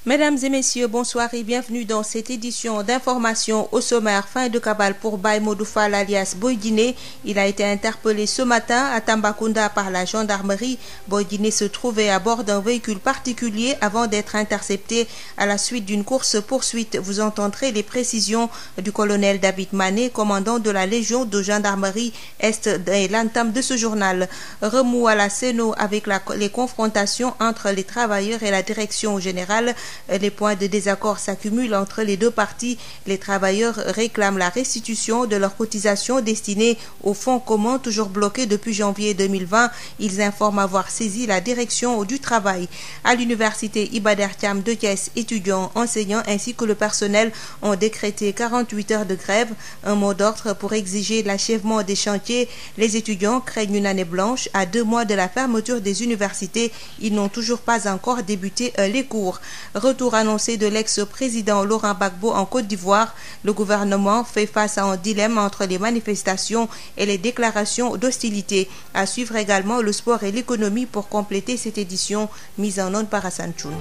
Mesdames et messieurs, bonsoir et bienvenue dans cette édition d'information au sommaire. Fin de cabale pour Baye Modou Fall alias Boy Djiné. Il a été interpellé ce matin à Tambacounda par la gendarmerie. Boy Djiné se trouvait à bord d'un véhicule particulier avant d'être intercepté à la suite d'une course-poursuite. Vous entendrez les précisions du colonel David Mané, commandant de la Légion de gendarmerie Est et l'entame de ce journal. Remous à la Séno avec les confrontations entre les travailleurs et la direction générale. Les points de désaccord s'accumulent entre les deux parties. Les travailleurs réclament la restitution de leurs cotisations destinées au fonds commun toujours bloqué depuis janvier 2020. Ils informent avoir saisi la direction du travail. À l'université Iba Der Thiam de Thiès, étudiants, enseignants ainsi que le personnel ont décrété 48 heures de grève, un mot d'ordre pour exiger l'achèvement des chantiers. Les étudiants craignent une année blanche à 2 mois de la fermeture des universités. Ils n'ont toujours pas encore débuté les cours. Retour annoncé de l'ex-président Laurent Gbagbo en Côte d'Ivoire. Le gouvernement fait face à un dilemme entre les manifestations et les déclarations d'hostilité. À suivre également le sport et l'économie pour compléter cette édition mise en onde par Hassan Choun.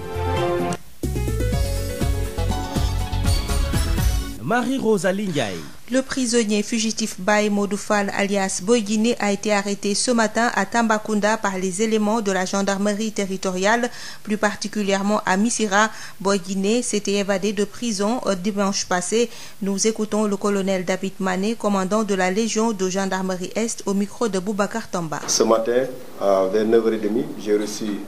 Marie-Rosalie Ndiaye. Le prisonnier fugitif Baye Modou Fall alias Boy Djiné a été arrêté ce matin à Tambacounda par les éléments de la gendarmerie territoriale, plus particulièrement à Missirah. Boy Djiné s'était évadé de prison dimanche passé. Nous écoutons le colonel David Mané, commandant de la Légion de gendarmerie Est, au micro de Boubacar Tamba. Ce matin, vers 9h30, j'ai reçu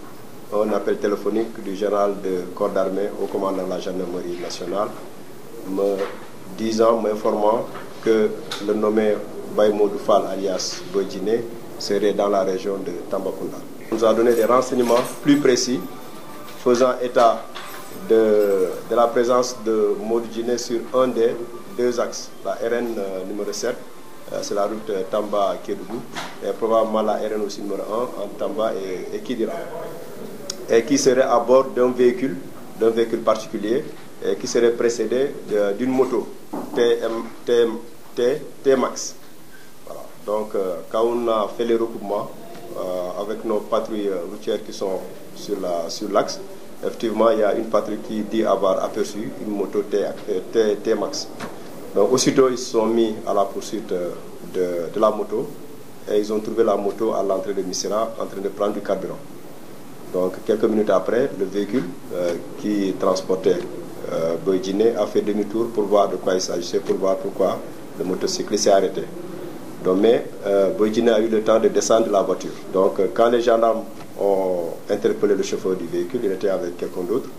un appel téléphonique du général de corps d'armée au commandant de la gendarmerie nationale, m'informant que le nommé Baye Modou Fall alias Boy Djiné serait dans la région de Tambacounda. Il nous a donné des renseignements plus précis faisant état de la présence de Modou Djiné sur un des 2 axes. La RN numéro 7, c'est la route Tamba-Kédougou, et probablement la RN aussi numéro 1 entre Tamba et Kidira. Et qui serait à bord d'un véhicule particulier, et qui serait précédé d'une moto T-Max. Voilà. Donc, quand on a fait les recoupements avec nos patrouilles routières qui sont sur l'axe, effectivement, il y a une patrouille qui dit avoir aperçu une moto T-Max. Donc, aussitôt, ils se sont mis à la poursuite de la moto et ils ont trouvé la moto à l'entrée de Missirah en train de prendre du carburant. Donc, quelques minutes après, le véhicule qui transportait Boy Djiné a fait demi-tour pour voir de quoi il s'agissait, pour voir pourquoi le motocycliste s'est arrêté. Donc, mais Boy Djiné a eu le temps de descendre de la voiture. Donc quand les gendarmes ont interpellé le chauffeur du véhicule, il était avec quelqu'un d'autre,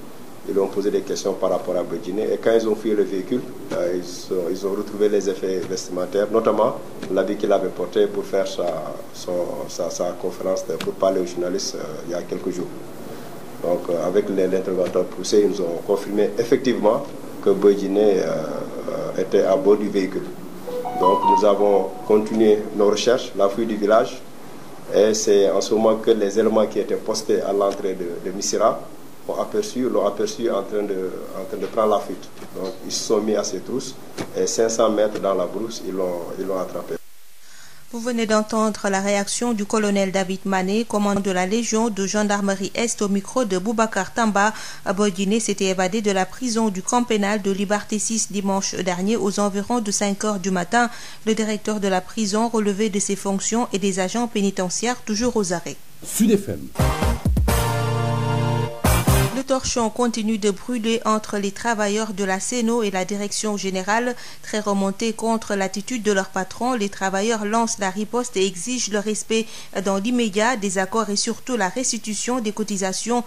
ils lui ont posé des questions par rapport à Boy Djiné, et quand ils ont fouillé le véhicule, ils ont retrouvé les effets vestimentaires, notamment l'habit qu'il avait porté pour faire sa conférence, pour parler aux journalistes il y a quelques jours. Donc, avec l'interrogatoire poussé, ils nous ont confirmé effectivement que Boy Djiné était à bord du véhicule. Donc, nous avons continué nos recherches, la fouille du village, et c'est en ce moment que les éléments qui étaient postés à l'entrée de Missirah l'ont aperçu en train de prendre la fuite. Donc, ils se sont mis à ses trousses et 500 mètres dans la brousse, ils l'ont attrapé. Vous venez d'entendre la réaction du colonel David Mané, commandant de la Légion de gendarmerie Est, au micro de Boubacar Tamba. Boy Djiné s'était évadé de la prison du camp pénal de Liberté 6 dimanche dernier aux environs de 5 heures du matin. Le directeur de la prison relevé de ses fonctions et des agents pénitentiaires toujours aux arrêts. Sud FM. Le torchon continue de brûler entre les travailleurs de la Séno et la direction générale. Très remontés contre l'attitude de leur patron, les travailleurs lancent la riposte et exigent le respect dans l'immédiat des accords et surtout la restitution des cotisations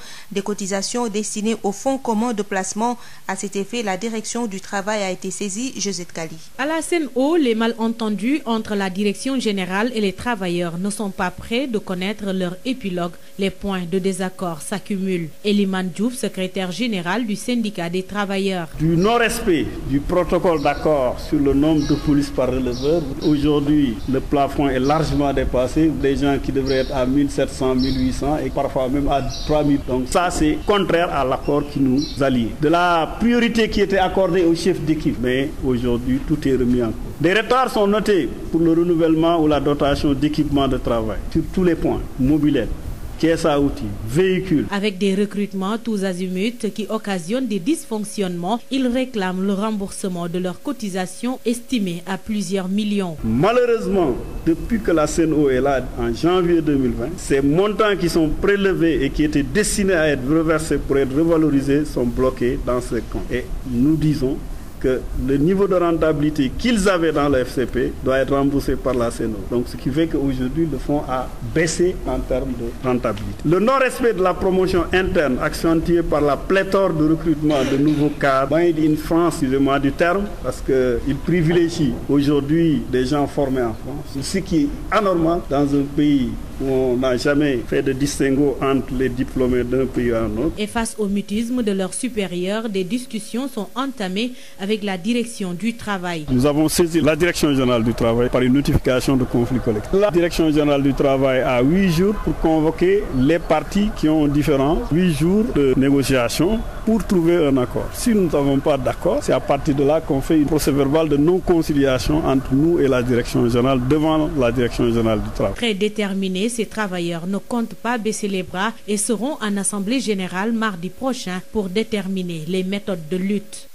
destinées au fonds commun de placement. À cet effet, la direction du travail a été saisie. Josette Kali. À la Séno, les malentendus entre la direction générale et les travailleurs ne sont pas prêts de connaître leur épilogue. Les points de désaccord s'accumulent. Eliman Diouf, secrétaire général du syndicat des travailleurs. Du non-respect du protocole d'accord sur le nombre de polices par releveur. Aujourd'hui, le plafond est largement dépassé. Des gens qui devraient être à 1700, 1800 et parfois même à 3000. Donc ça, c'est contraire à l'accord qui nous allie. De la priorité qui était accordée au chef d'équipe. Mais aujourd'hui, tout est remis en cause. Des retards sont notés pour le renouvellement ou la dotation d'équipement de travail sur tous les points. Mobilette, caisse à outils, véhicules. Avec des recrutements tous azimuts qui occasionnent des dysfonctionnements, ils réclament le remboursement de leurs cotisations estimées à plusieurs millions. Malheureusement, depuis que la CNO est là en janvier 2020, ces montants qui sont prélevés et qui étaient destinés à être reversés pour être revalorisés sont bloqués dans ces comptes. Et nous disons que le niveau de rentabilité qu'ils avaient dans le FCP doit être remboursé par la CNO. Donc ce qui fait qu'aujourd'hui le fonds a baissé en termes de rentabilité. Le non-respect de la promotion interne accentué par la pléthore de recrutement de nouveaux cadres, une France, excusez-moi du terme, parce qu'il privilégie aujourd'hui des gens formés en France, ce qui est anormal dans un pays où on n'a jamais fait de distinguo entre les diplômés d'un pays à un autre. Et face au mutisme de leurs supérieurs, des discussions sont entamées avec la direction du travail. Nous avons saisi la direction générale du travail par une notification de conflit collectif. La direction générale du travail a 8 jours pour convoquer les parties qui ont différents 8 jours de négociation pour trouver un accord. Si nous n'avons pas d'accord, c'est à partir de là qu'on fait une procès-verbal de non-conciliation entre nous et la direction générale devant la direction générale du travail. Très déterminés, ces travailleurs ne comptent pas baisser les bras et seront en assemblée générale mardi prochain pour déterminer les méthodes de lutte.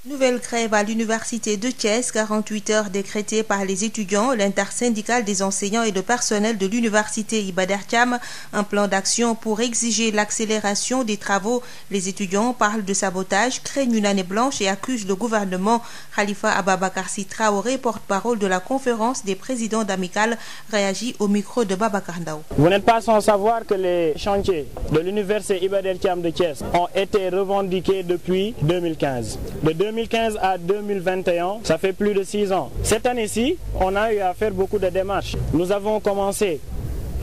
Nouvelle grève à l'université de Thiès, 48 heures décrétées par les étudiants, l'intersyndicale des enseignants et le personnel de l'université Iba Der Thiam, un plan d'action pour exiger l'accélération des travaux. Les étudiants parlent de sabotage, craignent une année blanche et accusent le gouvernement. Khalifa Ababacar Sy Traoré, porte-parole de la conférence des présidents d'amicales, réagit au micro de Babacar Ndao. Vous n'êtes pas sans savoir que les chantiers de l'université Iba Der Thiam de Thiès ont été revendiqués depuis 2015. De 2015 à 2021, ça fait plus de 6 ans. Cette année-ci, on a eu à faire beaucoup de démarches. Nous avons commencé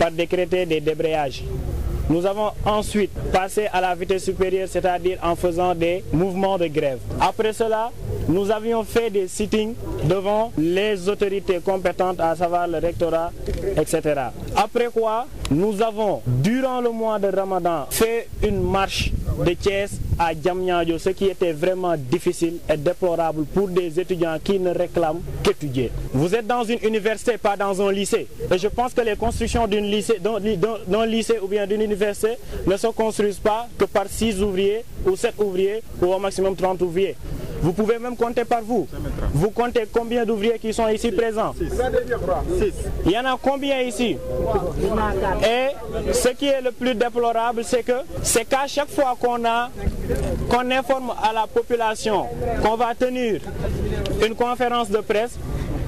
par décréter des débrayages. Nous avons ensuite passé à la vitesse supérieure, c'est-à-dire en faisant des mouvements de grève. Après cela, nous avions fait des sittings devant les autorités compétentes, à savoir le rectorat, etc. Après quoi, nous avons, durant le mois de Ramadan, fait une marche de Thiès à Diamniadio, ce qui était vraiment difficile et déplorable pour des étudiants qui ne réclament qu'étudier. Vous êtes dans une université, pas dans un lycée. Et je pense que les constructions d'un lycée ou bien d'une université ne se construisent pas que par 6 ouvriers ou 7 ouvriers ou au maximum 30 ouvriers. Vous pouvez même compter par vous. Vous comptez combien d'ouvriers qui sont ici présents? 6. Il y en a combien ici? Et ce qui est le plus déplorable, c'est qu'à chaque fois qu'on informe à la population qu'on va tenir une conférence de presse,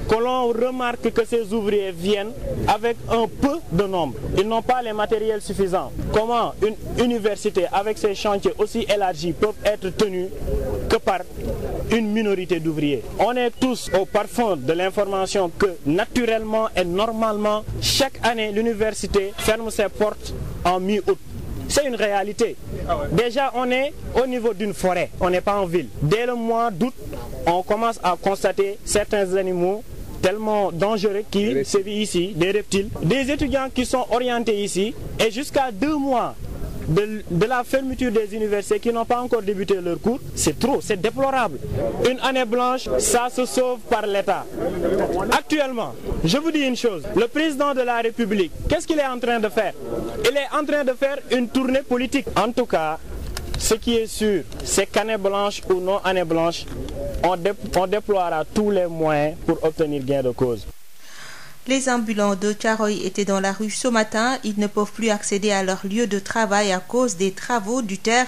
que l'on remarque que ces ouvriers viennent avec un peu de nombre. Ils n'ont pas les matériels suffisants. Comment une université avec ses chantiers aussi élargis peuvent être tenus que par une minorité d'ouvriers? On est tous au parfum de l'information que naturellement et normalement, chaque année, l'université ferme ses portes en mi-août. C'est une réalité. Déjà, on est au niveau d'une forêt, on n'est pas en ville. Dès le mois d'août, on commence à constater certains animaux tellement dangereux qui sévissent ici, des reptiles, des étudiants qui sont orientés ici, et jusqu'à 2 mois de la fermeture des universités qui n'ont pas encore débuté leur cours, c'est trop, c'est déplorable. Une année blanche, ça se sauve par l'État. Actuellement, je vous dis une chose, le président de la République, qu'est-ce qu'il est en train de faire? Il est en train de faire une tournée politique. En tout cas, ce qui est sûr, c'est qu'année blanche ou non année blanche, on déploiera tous les moyens pour obtenir gain de cause. Les ambulants de Thiaroye étaient dans la rue ce matin. Ils ne peuvent plus accéder à leur lieu de travail à cause des travaux du TER.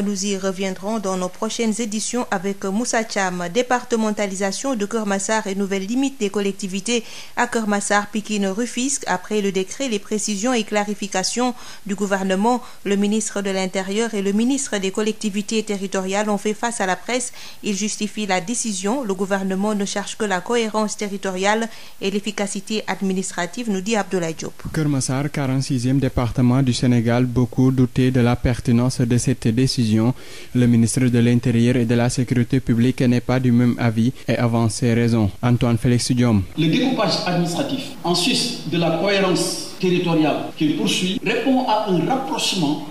Nous y reviendrons dans nos prochaines éditions avec Moussa Thiam. Départementalisation de Keur Massar et nouvelle limite des collectivités à Keur Massar, Pikine, Rufisque. Après le décret, les précisions et clarifications du gouvernement, le ministre de l'Intérieur et le ministre des collectivités territoriales ont fait face à la presse. Ils justifient la décision. Le gouvernement ne cherche que la cohérence territoriale et l'efficacité administrative, nous dit Abdoulaye Diop. Keur Massar, 46e département du Sénégal, beaucoup doutaient de la pertinence de cette décision. Le ministre de l'Intérieur et de la Sécurité publique n'est pas du même avis et avance ses raisons. Antoine Félix Diome. Le découpage administratif, en sus de la cohérence territoriale qu'il poursuit, répond à un rapprochement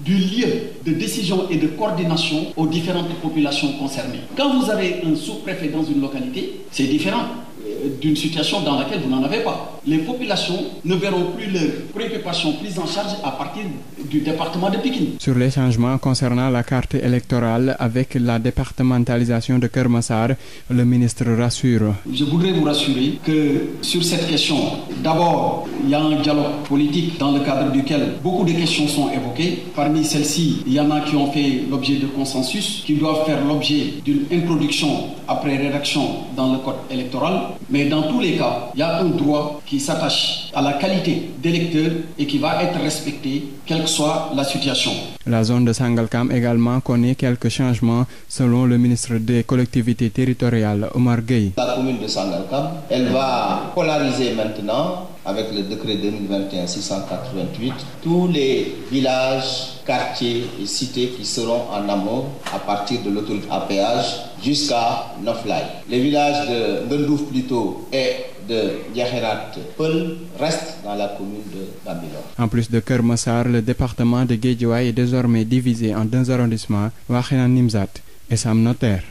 du lieu de décision et de coordination aux différentes populations concernées. Quand vous avez un sous-préfet dans une localité, c'est différent d'une situation dans laquelle vous n'en avez pas. Les populations ne verront plus leurs préoccupations prises en charge à partir du département de Pikine. Sur les changements concernant la carte électorale avec la départementalisation de Keur Massar, le ministre rassure. Je voudrais vous rassurer que sur cette question, d'abord, il y a un dialogue politique dans le cadre duquel beaucoup de questions sont évoquées. Parmi celles-ci, il y en a qui ont fait l'objet de consensus, qui doivent faire l'objet d'une introduction après rédaction dans le code électoral. Mais dans tous les cas, il y a un droit qui s'attache à la qualité d'électeur et qui va être respecté, quelle que soit la situation. La zone de Sangalkam également connaît quelques changements selon le ministre des collectivités territoriales, Omar Gueye. La commune de Sangalkam, elle va polariser maintenant, avec le décret 2021-688, tous les villages, quartiers et cités qui seront en amont à partir de l'autoroute à péage jusqu'à Noflay. Les villages de Ngendouf plutôt et de Yaherat Peul restent dans la commune de Bambilor. En plus de Keur Massar, le département de Guédiawaye est désormais divisé en 2 arrondissements, Wakhinane Nimzatt et Sam Notaire.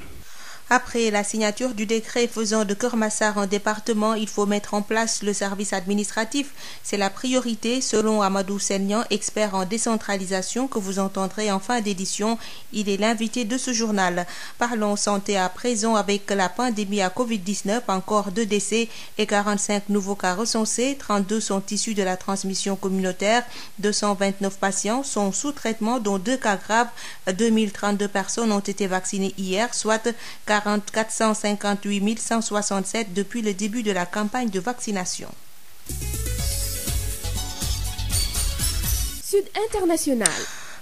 Après la signature du décret faisant de Keur Massar un département, il faut mettre en place le service administratif. C'est la priorité selon Amadou Sennian, expert en décentralisation que vous entendrez en fin d'édition. Il est l'invité de ce journal. Parlons santé à présent avec la pandémie à Covid-19. Encore 2 décès et 45 nouveaux cas recensés. 32 sont issus de la transmission communautaire. 229 patients sont sous traitement, dont 2 cas graves. 2032 personnes ont été vaccinées hier, soit 458 167 depuis le début de la campagne de vaccination. Sud International.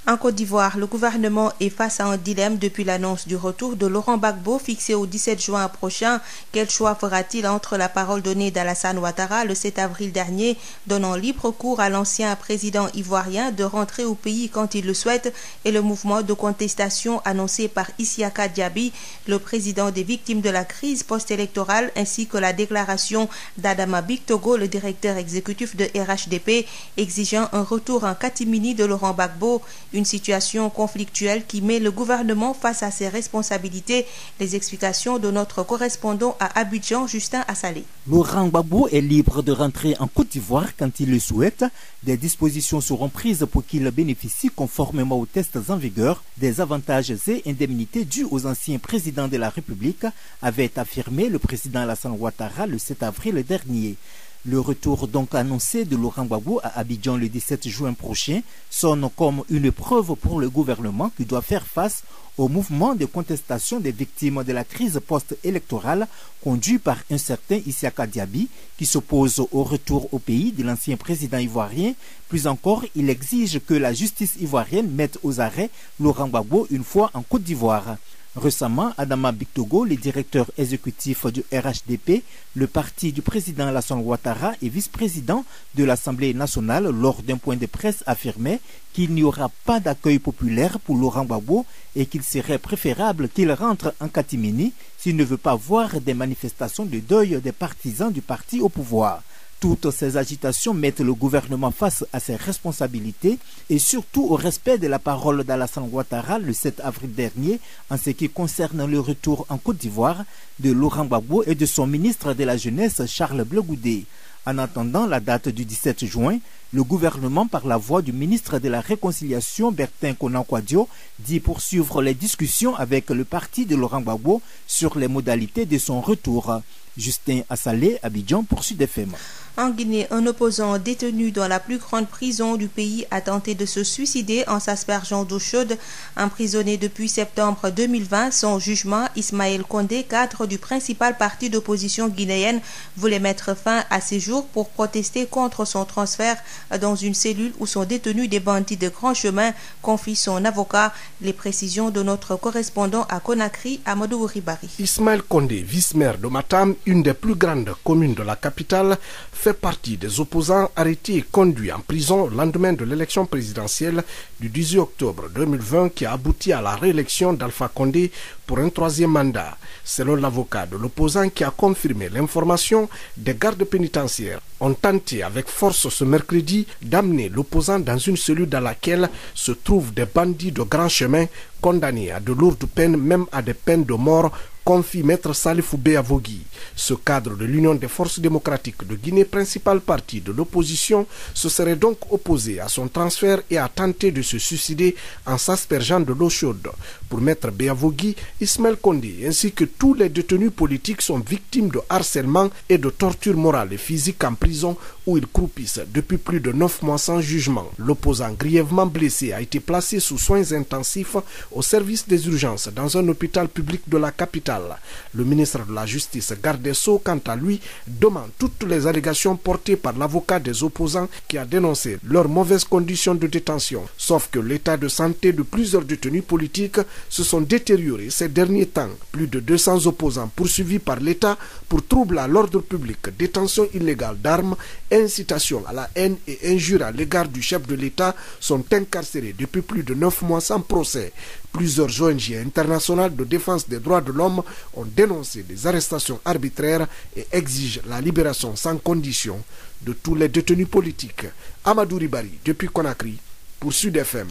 En Côte d'Ivoire, le gouvernement est face à un dilemme depuis l'annonce du retour de Laurent Gbagbo fixé au 17 juin prochain. Quel choix fera-t-il entre la parole donnée d'Alassane Ouattara le 7 avril dernier, donnant libre cours à l'ancien président ivoirien de rentrer au pays quand il le souhaite, et le mouvement de contestation annoncé par Isiaka Diaby, le président des victimes de la crise post-électorale, ainsi que la déclaration d'Adama Bictogo, le directeur exécutif de RHDP, exigeant un retour en catimini de Laurent Gbagbo. Une situation conflictuelle qui met le gouvernement face à ses responsabilités. Les explications de notre correspondant à Abidjan, Justin Assalé. Laurent Gbagbo est libre de rentrer en Côte d'Ivoire quand il le souhaite. Des dispositions seront prises pour qu'il bénéficie, conformément aux tests en vigueur, des avantages et indemnités dus aux anciens présidents de la République, avait affirmé le président Alassane Ouattara le 7 avril dernier. Le retour donc annoncé de Laurent Gbagbo à Abidjan le 17 juin prochain sonne comme une preuve pour le gouvernement qui doit faire face au mouvement de contestation des victimes de la crise post-électorale conduit par un certain Isiaka Diaby qui s'oppose au retour au pays de l'ancien président ivoirien. Plus encore, il exige que la justice ivoirienne mette aux arrêts Laurent Gbagbo une fois en Côte d'Ivoire. Récemment, Adama Bictogo, le directeur exécutif du RHDP, le parti du président Alassane Ouattara et vice-président de l'Assemblée nationale, lors d'un point de presse, affirmait qu'il n'y aura pas d'accueil populaire pour Laurent Gbagbo et qu'il serait préférable qu'il rentre en catimini s'il ne veut pas voir des manifestations de deuil des partisans du parti au pouvoir. Toutes ces agitations mettent le gouvernement face à ses responsabilités et surtout au respect de la parole d'Alassane Ouattara le 7 avril dernier en ce qui concerne le retour en Côte d'Ivoire de Laurent Gbagbo et de son ministre de la Jeunesse Charles Blé Goudé. En attendant la date du 17 juin, le gouvernement, par la voix du ministre de la Réconciliation Bertin Konakwadio, dit poursuivre les discussions avec le parti de Laurent Gbagbo sur les modalités de son retour. Justin Assalé, Abidjan, pour Sud FM. En Guinée, un opposant détenu dans la plus grande prison du pays a tenté de se suicider en s'aspergeant d'eau chaude. Emprisonné depuis septembre 2020, son jugement, Ismaël Condé, cadre du principal parti d'opposition guinéenne, voulait mettre fin à ses jours pour protester contre son transfert dans une cellule où sont détenus des bandits de grand chemin, confie son avocat. Les précisions de notre correspondant à Conakry, Amadou Ribari. Ismaël Condé, vice-maire de Matam, une des plus grandes communes de la capitale, fait partie des opposants arrêtés et conduits en prison le lendemain de l'élection présidentielle du 18 octobre 2020 qui a abouti à la réélection d'Alpha Condé pour un 3e mandat. Selon l'avocat de l'opposant qui a confirmé l'information, des gardes pénitentiaires ont tenté avec force ce mercredi d'amener l'opposant dans une cellule dans laquelle se trouvent des bandits de grand chemin condamnés à de lourdes peines, même à des peines de mort, confie Maître Salifou Béavogui. Ce cadre de l'Union des forces démocratiques de Guinée, principal parti de l'opposition, se serait donc opposé à son transfert et a tenté de se suicider en s'aspergeant de l'eau chaude. Pour Maître Béavogui, Ismaël Condé ainsi que tous les détenus politiques sont victimes de harcèlement et de torture morale et physique en prison où ils croupissent depuis plus de 9 mois sans jugement. L'opposant grièvement blessé a été placé sous soins intensifs au service des urgences dans un hôpital public de la capitale. Le ministre de la Justice, Garde des Sceaux, quant à lui, demande toutes les allégations portées par l'avocat des opposants qui a dénoncé leurs mauvaises conditions de détention. Sauf que l'état de santé de plusieurs détenus politiques se sont détériorés ces derniers temps. Plus de 200 opposants poursuivis par l'État pour trouble à l'ordre public, détention illégale d'armes, incitation à la haine et injure à l'égard du chef de l'État sont incarcérés depuis plus de 9 mois sans procès. Plusieurs ONG internationales de défense des droits de l'homme ont dénoncé des arrestations arbitraires et exigent la libération sans condition de tous les détenus politiques. Amadou Ribari, depuis Conakry, pour Sud FM.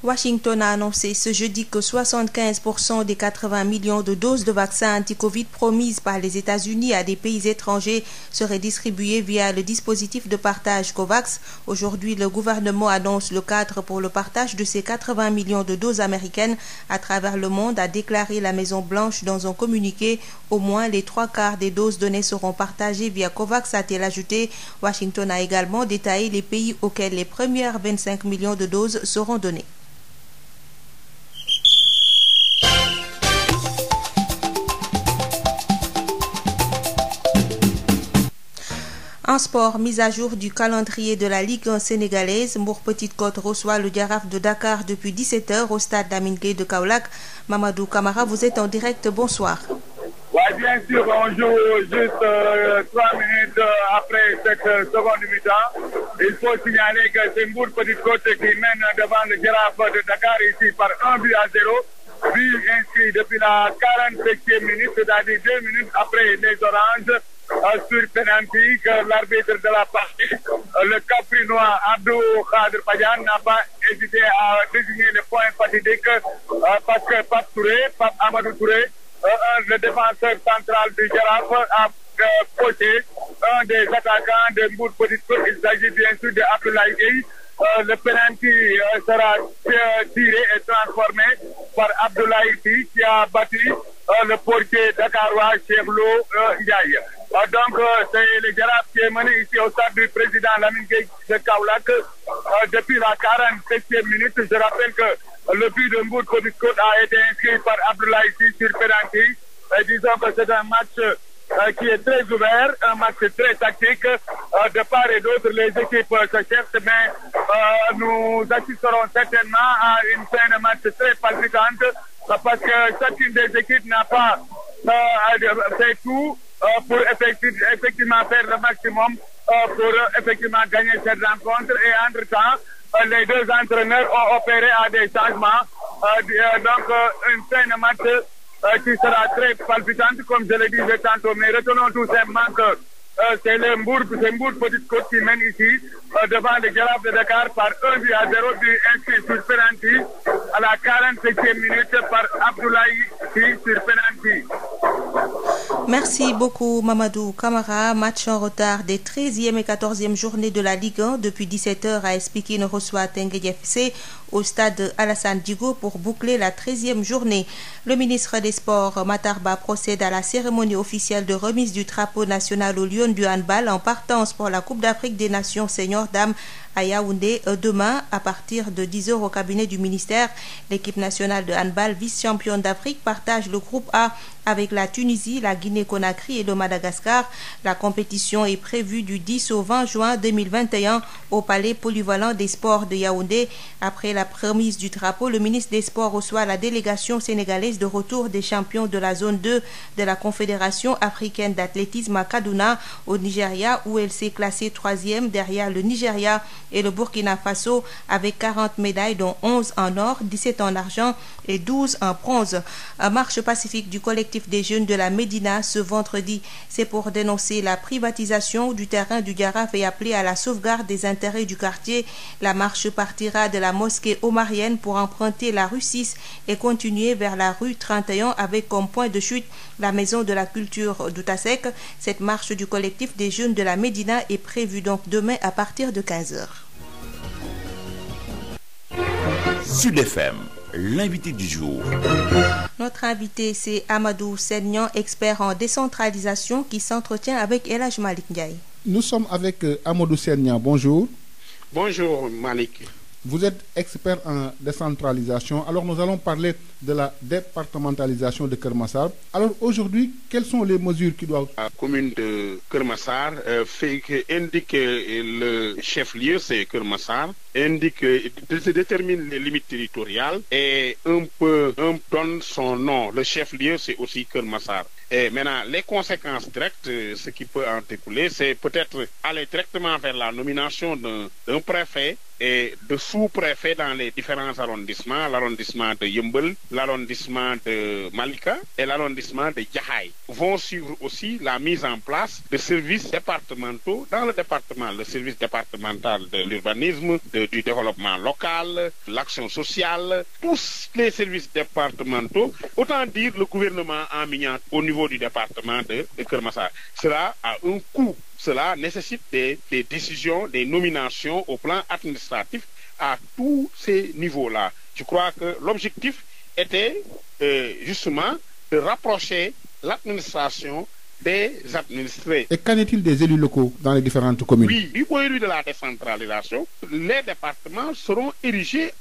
Washington a annoncé ce jeudi que 75% des 80 millions de doses de vaccins anti-Covid promises par les États-Unis à des pays étrangers seraient distribuées via le dispositif de partage COVAX. Aujourd'hui, le gouvernement annonce le cadre pour le partage de ces 80 millions de doses américaines à travers le monde, a déclaré la Maison-Blanche dans un communiqué. Au moins les 3/4 des doses données seront partagées via COVAX, a-t-il ajouté. Washington a également détaillé les pays auxquels les premières 25 millions de doses seront données. En sport, mise à jour du calendrier de la Ligue 1 sénégalaise, Mbour Petite Côte reçoit le Jaraaf de Dakar depuis 17h au stade Lamine Gueye de Kaolack. Mamadou Camara, vous êtes en direct, bonsoir. Oui, bien sûr, on joue juste 3 minutes après cette seconde mi-temps. Il faut signaler que c'est Mbour Petite Côte qui mène devant le Jaraaf de Dakar ici par 1-0. But inscrit depuis la 47e minute, c'est-à-dire 2 minutes après les Oranges. Sur penalty que l'arbitre de la partie, le Caprinois Abdou Khadir Padiane, n'a pas hésité à désigner le point fatidique parce que Pape Amadou Touré, le défenseur central du Jaraaf, a coché un des attaquants de Mbour Petite Côte. Il s'agit bien sûr de Abdoulaye Gueye. Le penalty sera tiré et transformé par Abdoulaye Gueye qui a battu le portier dakarois Cheblo Ndiaye. Donc, c'est le Jaraaf qui est mené ici au stade du président Lamine Gueye de Kaolack depuis la 47e minute. Je rappelle que le but de Mbour Petite Côte a été inscrit par Abdoulaye Sy sur penalty. Disons que c'est un match qui est très ouvert, un match très tactique. De part et d'autre, les équipes se cherchent, mais nous assisterons certainement à une fin de match très palpitante parce que chacune des équipes n'a pas fait tout pour effectivement faire le maximum pour effectivement gagner cette rencontre. Et entre-temps, les deux entraîneurs ont opéré à des changements. Donc, une fin de match qui sera très palpitante, comme je le disais tantôt. Mais retenons tout simplement que c'est Mbour Petite Côte qui mène ici devant le Jaraaf de Dakar par 1-0, but inscrit sur penalty à la 47e minute par Abdoulaye Sy sur penalty. Merci beaucoup Mamadou Camara. Match en retard des 13e et 14e journées de la Ligue 1. Depuis 17h, AS Pikine reçoit Teungueth FC au stade Alassane Djigo pour boucler la 13e journée. Le ministre des Sports, Matar Ba, procède à la cérémonie officielle de remise du drapeau national aux Lions du handball en partance pour la Coupe d'Afrique des Nations seniors dames à Yaoundé demain à partir de 10h au cabinet du ministère. L'équipe nationale de handball, vice-championne d'Afrique, partage le groupe A avec la Tunisie, la Guinée-Conakry et le Madagascar. La compétition est prévue du 10 au 20 juin 2021 au Palais polyvalent des sports de Yaoundé. Après la remise du drapeau, le ministre des Sports reçoit la délégation sénégalaise de retour des champions de la zone 2 de la Confédération africaine d'athlétisme à Kaduna, au Nigeria, où elle s'est classée 3e derrière le Nigeria et le Burkina Faso avec 40 médailles dont 11 en or, 17 en argent et 12 en bronze. Marche pacifique du collectif des jeunes de la Médina ce vendredi. C'est pour dénoncer la privatisation du terrain du Jaraaf et appeler à la sauvegarde des intérêts du quartier. La marche partira de la mosquée omarienne pour emprunter la rue 6 et continuer vers la rue 31 avec comme point de chute la maison de la culture d'Outasek. Cette marche du collectif des jeunes de la Médina est prévue donc demain à partir de 15h. Sud FM, l'invité du jour. Notre invité, c'est Amadou Senian, expert en décentralisation, qui s'entretient avec El Hadj Malick Ndiaye. Nous sommes avec Amadou Senian. Bonjour. Bonjour Malick. Vous êtes expert en décentralisation. Alors nous allons parler de la départementalisation de Keur Massar. Alors aujourd'hui, quelles sont les mesures qui doivent... La commune de Keur Massar indique le chef-lieu, c'est Keur Massar, détermine les limites territoriales et donne son nom. Le chef-lieu, c'est aussi Keur Massar. Et maintenant, les conséquences directes, ce qui peut en découler, c'est peut-être aller directement vers la nomination d'un préfet et de sous-préfets dans les différents arrondissements, l'arrondissement de Yeumbeul, l'arrondissement de Malika et l'arrondissement de Jaxaay. Vont suivre aussi la mise en place de services départementaux dans le département, le service départemental de l'urbanisme, du développement local, l'action sociale, tous les services départementaux, autant dire le gouvernement en miniature au niveau du département de Keur Massar. Cela a un coût. Cela nécessite des décisions, des nominations au plan administratif à tous ces niveaux-là. Je crois que l'objectif était justement de rapprocher l'administration des administrés. Et qu'en est-il des élus locaux dans les différentes communes? Oui, du point de vue de la décentralisation, les départements seront érigés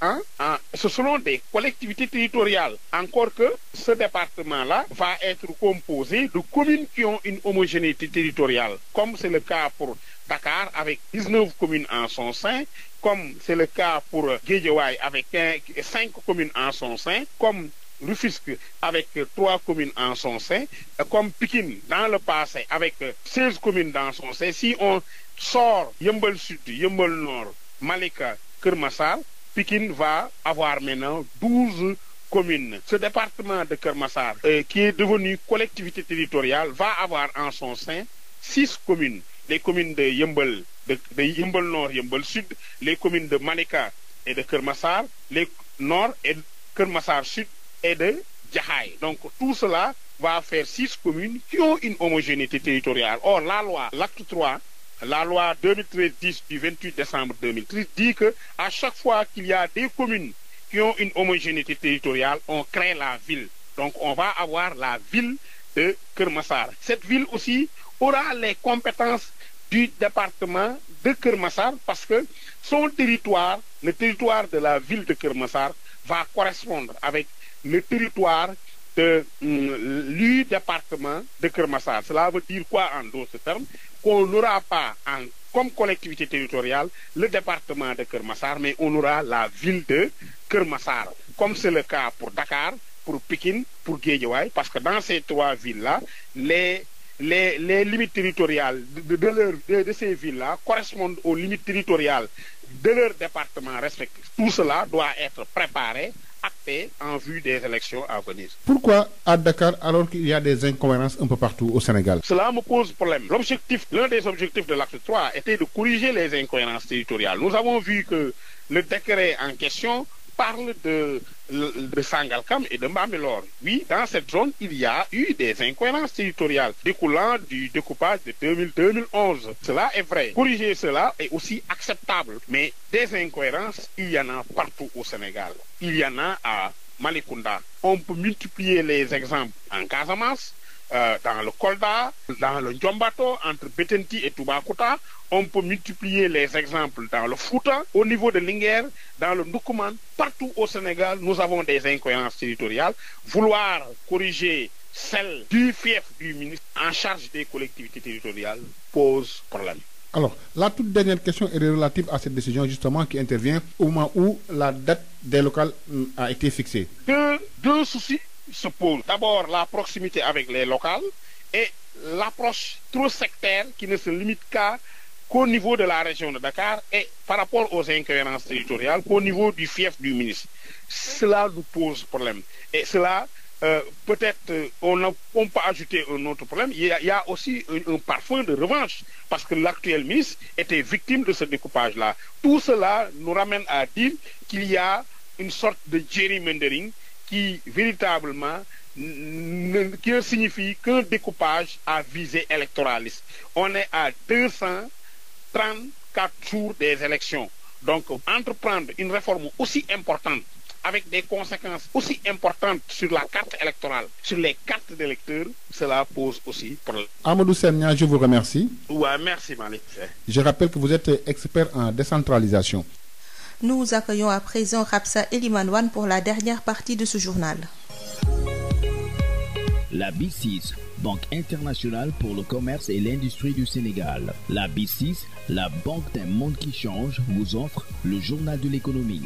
ce seront des collectivités territoriales. Encore que ce département-là va être composé de communes qui ont une homogénéité territoriale, comme c'est le cas pour Dakar avec 19 communes en son sein, comme c'est le cas pour Guédiawaye avec 5 communes en son sein, comme Rufisque avec 3 communes en son sein, comme Pikine dans le passé avec 16 communes dans son sein. Si on sort Yeumbeul Sud, Yeumbeul Nord, Malika, Keur Massar, Pikine va avoir maintenant 12 communes. Ce département de Keur Massar, qui est devenu collectivité territoriale, va avoir en son sein 6 communes. Les communes de Yeumbeul, de Yeumbeul Nord, Yeumbeul Sud, les communes de Malika et de Keur Massar, les Nord et de Keur Massar Sud et de Jaxaay. Donc tout cela va faire 6 communes qui ont une homogénéité territoriale. Or, la loi, l'acte 3, la loi 2013-10 du 28 décembre 2013 dit que à chaque fois qu'il y a des communes qui ont une homogénéité territoriale, on crée la ville. Donc on va avoir la ville de Keur Massar. Cette ville aussi aura les compétences du département de Keur Massar parce que son territoire, le territoire de la ville de Keur Massar, va correspondre avec le territoire du département de Keur Massar. Cela veut dire quoi en d'autres termes? Qu'on n'aura pas comme collectivité territoriale le département de Keur Massar, mais on aura la ville de Keur Massar, comme c'est le cas pour Dakar, pour Pikine, pour Guédiawaye, parce que dans ces 3 villes-là, les limites territoriales de ces villes-là correspondent aux limites territoriales de leur département respectif. Tout cela doit être préparé, acté en vue des élections à venir. Pourquoi à Dakar alors qu'il y a des incohérences un peu partout au Sénégal? Cela me pose problème. L'un des objectifs de l'acte 3 était de corriger les incohérences territoriales. Nous avons vu que le décret en question parle de Sangalkam et de Bambilor. Oui, dans cette zone, il y a eu des incohérences territoriales découlant du découpage de 2011. Cela est vrai. Corriger cela est aussi acceptable. Mais des incohérences, il y en a partout au Sénégal. Il y en a à Malicounda. On peut multiplier les exemples en Casamance, dans le Kolda, dans le Ndiombato, entre Betenti et Toubacouta. On peut multiplier les exemples dans le Fouta, au niveau de Linguère, dans le Ndoukoumane. Partout au Sénégal, nous avons des incohérences territoriales. Vouloir corriger celle du fief du ministre en charge des collectivités territoriales pose problème. Alors, la toute dernière question est relative à cette décision justement qui intervient au moment où la date des locales a été fixée. Deux soucis se posent. D'abord, la proximité avec les locales et l'approche trop sectaire qui ne se limite qu'à qu'au niveau de la région de Dakar et par rapport aux incohérences territoriales, qu'au niveau du fief du ministre. Cela nous pose problème. Et cela, peut-être, on peut ajouter un autre problème. Il y a aussi un parfum de revanche, parce que l'actuel ministre était victime de ce découpage-là. Tout cela nous ramène à dire qu'il y a une sorte de gerrymandering qui, véritablement, qui ne signifie qu'un découpage à visée électoraliste. On est à 234 jours des élections. Donc, entreprendre une réforme aussi importante, avec des conséquences aussi importantes sur la carte électorale, sur les cartes d'électeurs, cela pose aussi problème. Amadou Semnia, je vous remercie. Ouais, merci Malik. Je rappelle que vous êtes expert en décentralisation. Nous accueillons à présent Rapsa Elimanouane pour la dernière partie de ce journal. La B6, Banque internationale pour le commerce et l'industrie du Sénégal. La B6, la banque d'un monde qui change, vous offre le journal de l'économie.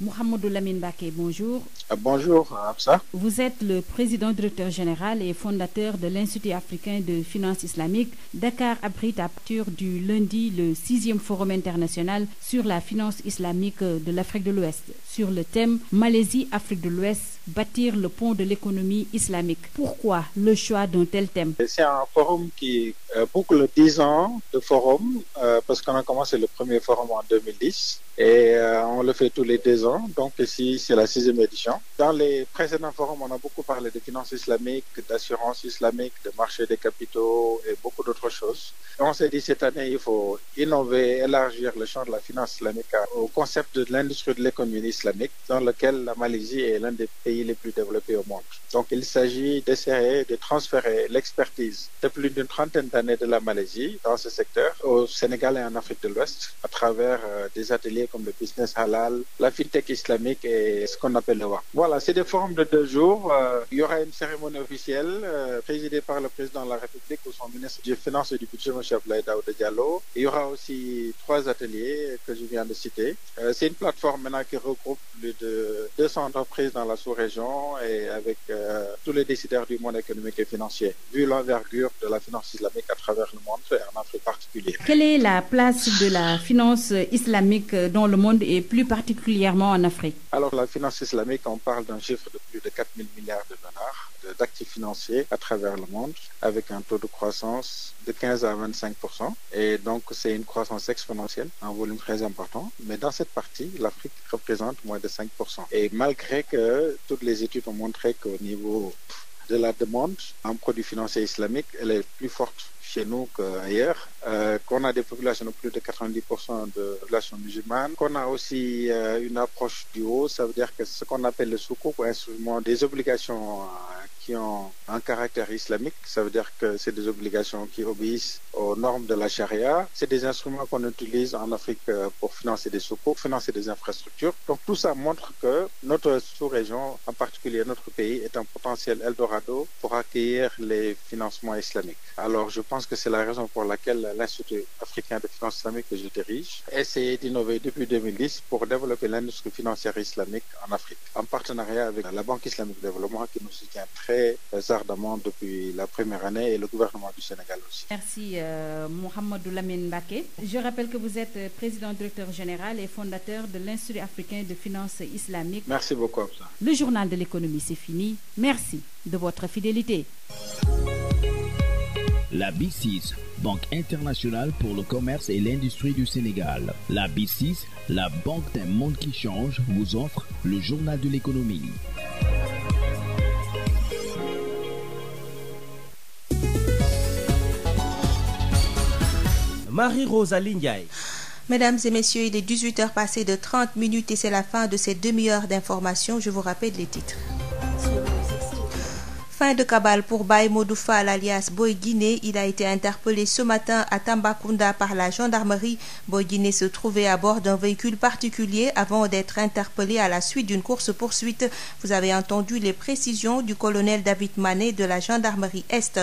Mohamedou Lamine Baké, bonjour. Bonjour, Absa. Vous êtes le président directeur général et fondateur de l'Institut africain de finance islamique. Dakar abrite à partir du lundi le 6e forum international sur la finance islamique de l'Afrique de l'Ouest, sur le thème Malaisie, Afrique de l'Ouest, bâtir le pont de l'économie islamique. Pourquoi le choix d'un tel thème? C'est un forum qui boucle 10 ans de forum, parce qu'on a commencé le premier forum en 2010 et on le fait tous les 2 ans. Donc ici, c'est la 6e édition. Dans les précédents forums, on a beaucoup parlé de finance islamique, d'assurance islamique, de marché des capitaux et beaucoup d'autres choses. Et on s'est dit cette année, il faut innover, élargir le champ de la finance islamique au concept de l'industrie de l'économie islamique, dans lequel la Malaisie est l'un des pays les plus développés au monde. Donc il s'agit d'essayer de transférer l'expertise de plus d'une trentaine d'années de la Malaisie dans ce secteur au Sénégal et en Afrique de l'Ouest à travers des ateliers comme le business halal, la fintech islamique et ce qu'on appelle le WAC. Voilà, c'est des forums de 2 jours. Il y aura une cérémonie officielle présidée par le président de la République ou son ministre des Finances et du Budget, M. Abdoulaye Daouda Diallo. Il y aura aussi 3 ateliers que je viens de citer. C'est une plateforme maintenant qui regroupe plus de 200 entreprises dans la sous-région et avec tous les décideurs du monde économique et financier, vu l'envergure de la finance islamique à travers le monde et en Afrique particulière. Quelle est la place de la finance islamique dans le monde et plus particulièrement en Afrique? Alors la finance islamique, on parle d'un chiffre de plus de 4 000 milliards de dollars d'actifs financiers à travers le monde, avec un taux de croissance de 15 à 25%. Et donc, c'est une croissance exponentielle, un volume très important. Mais dans cette partie, l'Afrique représente moins de 5%. Et malgré que toutes les études ont montré qu'au niveau de la demande en produits financiers islamiques, elle est plus forte chez nous qu'ailleurs, qu'on a des populations de plus de 90% de population musulmane, qu'on a aussi une approche du haut, ça veut dire que ce qu'on appelle le soukouk, ou instrument des obligations qui ont un caractère islamique, ça veut dire que c'est des obligations qui obéissent aux normes de la charia. C'est des instruments qu'on utilise en Afrique pour financer des soukouk, financer des infrastructures. Donc tout ça montre que notre sous-région, en particulier notre pays, est un potentiel Eldorado pour accueillir les financements islamiques. Alors je pense que c'est la raison pour laquelle l'Institut africain de finance islamique que je dirige essaie d'innover depuis 2010 pour développer l'industrie financière islamique en Afrique, en partenariat avec la Banque islamique de développement qui nous soutient très ardemment depuis la première année et le gouvernement du Sénégal aussi. Merci Mohamedou Lamine Baké. Je rappelle que vous êtes président directeur général et fondateur de l'Institut africain de finance islamique. Merci beaucoup. Le journal de l'économie, c'est fini. Merci de votre fidélité. La B6, Banque internationale pour le commerce et l'industrie du Sénégal. La B6, la banque d'un monde qui change, vous offre le journal de l'économie. Marie-Rosalie Ndiaye. Mesdames et messieurs, il est 18h passé de 30 minutes et c'est la fin de cette demi-heure d'information. Je vous rappelle les titres. Fin de cabale pour Baye Modou Fall alias Boy Guinée. Il a été interpellé ce matin à Tambacounda par la gendarmerie. Boy Guinée se trouvait à bord d'un véhicule particulier avant d'être interpellé à la suite d'une course-poursuite. Vous avez entendu les précisions du colonel David Mané de la gendarmerie Est.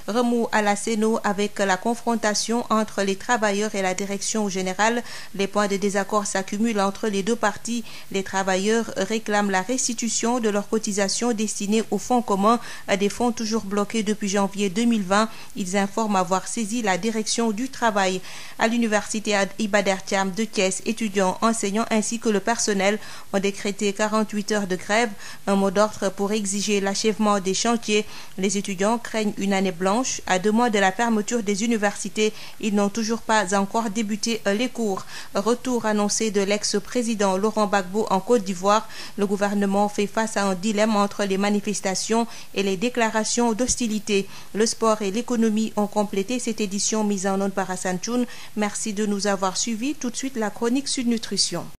Remous à la Séno avec la confrontation entre les travailleurs et la direction générale. Les points de désaccord s'accumulent entre les deux parties. Les travailleurs réclament la restitution de leurs cotisations destinées au fonds commun. des fonds toujours bloqués depuis janvier 2020. Ils informent avoir saisi la direction du travail. À l'université Iba Der Thiam de Thiès, étudiants, enseignants ainsi que le personnel ont décrété 48 heures de grève, un mot d'ordre pour exiger l'achèvement des chantiers. Les étudiants craignent une année blanche. À 2 mois de la fermeture des universités, ils n'ont toujours pas encore débuté les cours. Retour annoncé de l'ex-président Laurent Gbagbo en Côte d'Ivoire. Le gouvernement fait face à un dilemme entre les manifestations et les déclarations d'hostilité. Le sport et l'économie ont complété cette édition mise en onde par Hassan Thioune. Merci de nous avoir suivis. Tout de suite, la chronique Sud Nutrition.